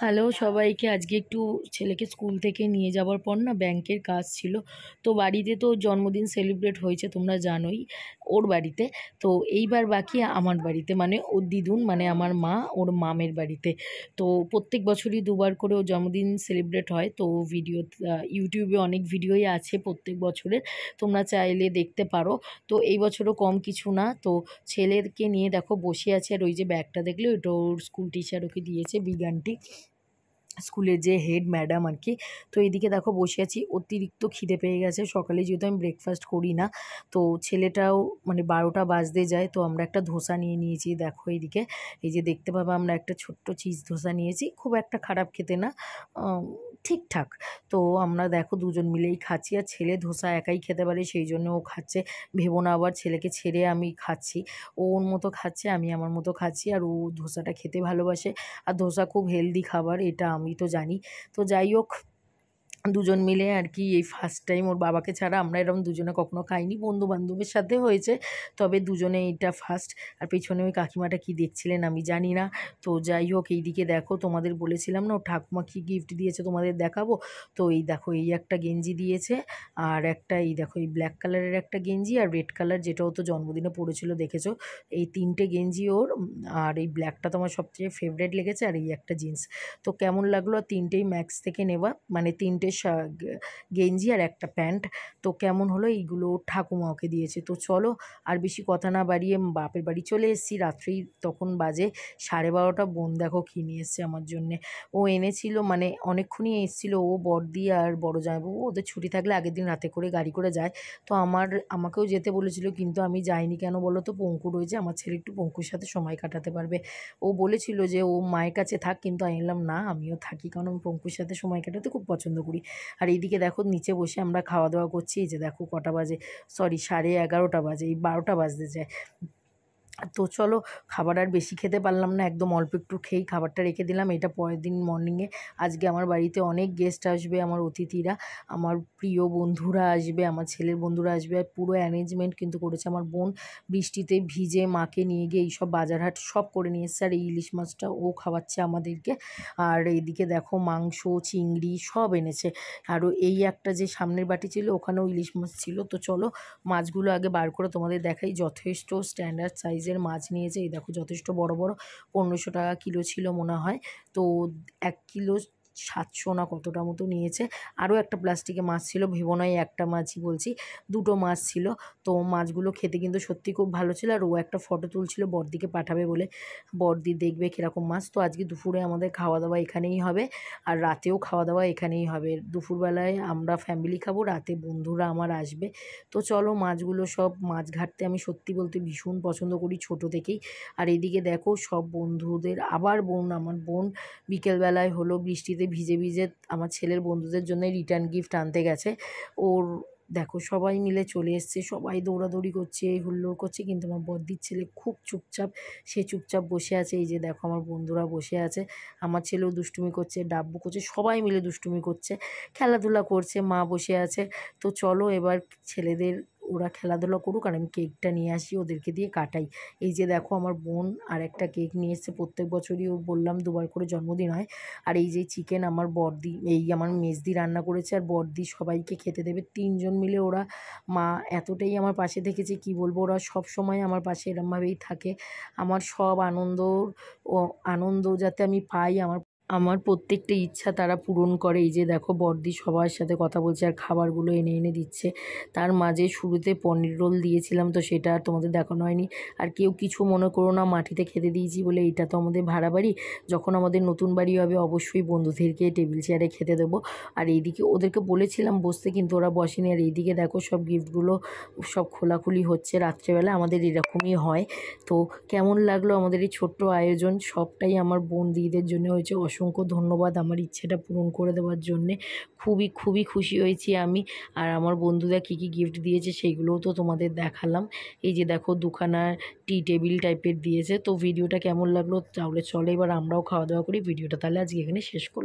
Hello সবাইকে। আজকে একটু ছেলেকে স্কুল থেকে নিয়ে যাওয়ার পর না ব্যাংকের কাজ ছিল। তো বাড়িতে তো জন্মদিন সেলিব্রেট হয়েছে তোমরা জানোই ওর বাড়িতে। তো এইবার বাকি আমার বাড়িতে, মানে ওর দিদুন মানে আমার মা ওর মামের বাড়িতে। তো প্রত্যেক বছরই দুবার করে ওর জন্মদিন সেলিব্রেট হয়। তো ভিডিও ইউটিউবে অনেক ভিডিওই আছে প্রত্যেক বছরের, তোমরা চাইলে দেখতে পারো। তো এই বছরও কম কিছু না। তো ছেলেকে নিয়ে দেখো বসে আছে, আর ওই যে ব্যাগটা দেখলে ওটা ওর স্কুল টিচার ওকে দিয়েছে, বিগ আন্টি, স্কুলের যে হেড ম্যাডাম আর কি। তো এইদিকে দেখো বসে আছি, অতিরিক্ত খিদে পেয়ে গেছে। সকালে যেহেতু আমি ব্রেকফাস্ট করি না, তো ছেলেটাও মানে 12টা বাজতে যায়। তো আমরা একটা ধোসা নিয়ে নিয়েছি, দেখো এইদিকে এই যে দেখতে পাবো আমরা একটা ছোট্ট চিজ ধোসা নিয়েছি, খুব একটা খারাপ খেতে না, ঠিকঠাক। তো আমরা দেখো দুজন মিলেই খাচ্ছি, আর ছেলে ধোসা একাই খেতে পারে সেই জন্য ও খাচ্ছে। ভেবো না আবার ছেলেকে ছেড়ে আমি খাচ্ছি, ও ওর মতো খাচ্ছে আমি আমার মতো খাচ্ছি, আর ও ধোসাটা খেতে ভালোবাসে। আর ধোসা খুব হেলদি খাবার, এটা আমি তো জানি। তো যাই হোক, দুজন মিলে আর কি এই ফার্স্ট টাইম, ওর বাবাকে ছাড়া আমরা এরকম দুজনে কখনো খাইনি, বন্ধু বান্ধবের সাথে হয়েছে, তবে দুজনে এটা ফার্স্ট। আর পেছনে ওই কাকিমাটা কি দেখছিলেন আমি জানি না। তো যাই হোক, এইদিকে দেখো তোমাদের বলেছিলাম না ও ঠাকুমা কী গিফট দিয়েছে তোমাদের দেখাবো। তো এই দেখো এই একটা গেঞ্জি দিয়েছে, আর একটা এই দেখো এই ব্ল্যাক কালারের একটা গেঞ্জি, আর রেড কালার যেটা ও তো জন্মদিনে পড়েছিল দেখেছো। এই তিনটে গেঞ্জি ওর, আর এই ব্ল্যাকটা তোমার সবচেয়ে ফেভারেট লেগেছে, আর এই একটা জিন্স। তো কেমন লাগলো, তিনটেই ম্যাক্স থেকে নেওয়া, মানে তিনটে গেঞ্জি আর একটা প্যান্ট। তো কেমন হলো, এইগুলো ঠাকুমা ওকে দিয়েছে। তো চলো আর বেশি কথা না বাড়িয়ে বাপের বাড়ি চলে এসেছি। রাত্রেই তখন বাজে 12:30। বোন দেখো কী নিয়ে এসছে আমার জন্যে। ও এনেছিল, মানে অনেকক্ষণই এসেছিলো। ও বড়দি আর বড় জামাইবাবু ওদের ছুটি থাকলে আগের দিন রাতে করে গাড়ি করে যায়। তো আমাকেও যেতে বলেছিল, কিন্তু আমি যাইনি। কেন বলো তো, পঙ্কু রয়েছে, আমার ছেলে একটু পঙ্কুর সাথে সময় কাটাতে পারবে। ও বলেছিল যে ও মায়ের কাছে থাক, কিন্তু আমি বললাম না, আমিও থাকি, কারণ আমি পঙ্কুর সাথে সময় কাটাতে খুব পছন্দ করি। আর এইদিকে দেখো নিচে বসে আমরা খাওয়া দাওয়া করছি। এই যে দেখো কটা বাজে, সরি 11:30 বাজে, এই 12টা বাজতে যায়। তো চলো, খাবার আর বেশি খেতে পারলাম না, একদম অল্প একটু খেয়েই খাবারটা রেখে দিলাম। এটা পরের দিন মর্নিংয়ে। আজকে আমার বাড়িতে অনেক গেস্ট আসবে, আমার অতিথিরা, আমার প্রিয় বন্ধুরা আসবে, আমার ছেলের বন্ধুরা আসবে। আর পুরো অ্যারেঞ্জমেন্ট কিন্তু করেছে আমার বোন, বৃষ্টিতে ভিজে মাকে নিয়ে গিয়ে এইসব বাজারহাট সব করে নিয়ে এসছে। আর এই ইলিশ মাছটা ও খাওয়াচ্ছে আমাদেরকে। আর এইদিকে দেখো মাংস, চিংড়ি সব এনেছে। আরও এই একটা যে সামনের বাটি ছিল ওখানেও ইলিশ মাছ ছিল। তো চলো মাছগুলো আগে বার করে তোমাদের দেখাই। যথেষ্ট স্ট্যান্ডার্ড সাইজের মাছ নিয়েছে, এই দেখো যথেষ্ট বড় বড়, 1500 টাকা কিলো ছিল মনে হয়। তো 1 কিলো 700 না কতটা মতো নিয়েছে। আরও একটা প্লাস্টিকে মাছ ছিল, ভেবো নয় একটা মাছই বলছি, দুটো মাছ ছিল। তো মাছগুলো খেতে কিন্তু সত্যি খুব ভালো ছিল। আর ও একটা ফটো তুলছিল বড়দিকে পাঠাবে বলে, বড়দি দেখবে কীরকম মাছ। তো আজকে দুপুরে আমাদের খাওয়া দাওয়া এখানেই হবে, আর রাতেও খাওয়া দাওয়া এখানেই হবে। দুপুরবেলায় আমরা ফ্যামিলি খাবো, রাতে বন্ধুরা আমার আসবে। তো চলো মাছগুলো সব, মাছ ঘাটতে আমি সত্যি বলতে ভীষণ পছন্দ করি ছোটো থেকেই। আর এদিকে দেখো সব বন্ধুদের, আবার আমার বোন বিকেলবেলায় হলো বৃষ্টিতে ভিজে ভিজে আমার ছেলের বন্ধুদের জন্য রিটার্ন গিফট আনতে গেছে। ওর দেখো সবাই মিলে চলে এসছে, সবাই দৌড়াদৌড়ি করছে, হুল্লোড় করছে, কিন্তু আমার বড়দির ছেলে খুব চুপচাপ, সে চুপচাপ বসে আছে। এই যে দেখো আমার বন্ধুরা বসে আছে, আমার ছেলেও দুষ্টুমি করছে, ডাব্বু করছে, সবাই মিলে দুষ্টুমি করছে, খেলাধুলা করছে, মা বসে আছে। তো চলো এবার ছেলেদের, ওরা খেলাধুলা করুক আর আমি কেকটা নিয়ে আসি ওদেরকে দিয়ে কাটাই। এই যে দেখো আমার বোন আর একটা কেক নিয়ে এসছে, প্রত্যেক বছরই ও বললাম দুবার করে জন্মদিন হয়। আর এই যে চিকেন আমার বড়দি, এই আমার মেজদি রান্না করেছে, আর বড়দি সবাইকে খেতে দেবে, তিনজন মিলে ওরা। মা এতটাই আমার পাশে থেকেছে কি বলবো, ওরা সব সময় আমার পাশে এরমভাবেই থাকে। আমার সব আনন্দ যাতে আমি পাই, আমার আমার প্রত্যেকটা ইচ্ছা তারা পূরণ করে। এই যে দেখো বড়দি সবার সাথে কথা বলছে আর খাবারগুলো এনে এনে দিচ্ছে। তার মাঝে শুরুতে পনির রোল দিয়েছিলাম, তো সেটা আর তোমাদের দেখানো হয়নি। আর কেউ কিছু মনে করো না, মাটিতে খেতে দিয়েছি বলে। এটা তো আমাদের ভাড়া বাড়ি, যখন আমাদের নতুন বাড়ি হবে অবশ্যই বন্ধুদেরকে টেবিল চেয়ারে খেতে দেবো। আর এইদিকে ওদেরকে বলেছিলাম বসতে, কিন্তু ওরা বসেনি। আর এইদিকে দেখো সব গিফটগুলো সব খোলাখুলি হচ্ছে, রাত্রেবেলা আমাদের এরকমই হয়। তো কেমন লাগলো আমাদের এই ছোট্ট আয়োজন, সবটাই আমার বোন দিদিদের জন্য হয়েছে। অসংখ্য ধন্যবাদ আমার ইচ্ছেটা পূরণ করে দেওয়ার জন্যে। খুবই খুবই খুশি হয়েছি আমি। আর আমার বন্ধুরা কী কী গিফট দিয়েছে সেইগুলোও তো তোমাদের দেখালাম। এই যে দেখো দুখানা টি টেবিল টাইপের দিয়েছে। তো ভিডিওটা কেমন লাগলো, তাহলে চলো এবার আমরাও খাওয়া দাওয়া করি। ভিডিওটা তাহলে আজকে এখানে শেষ করলাম।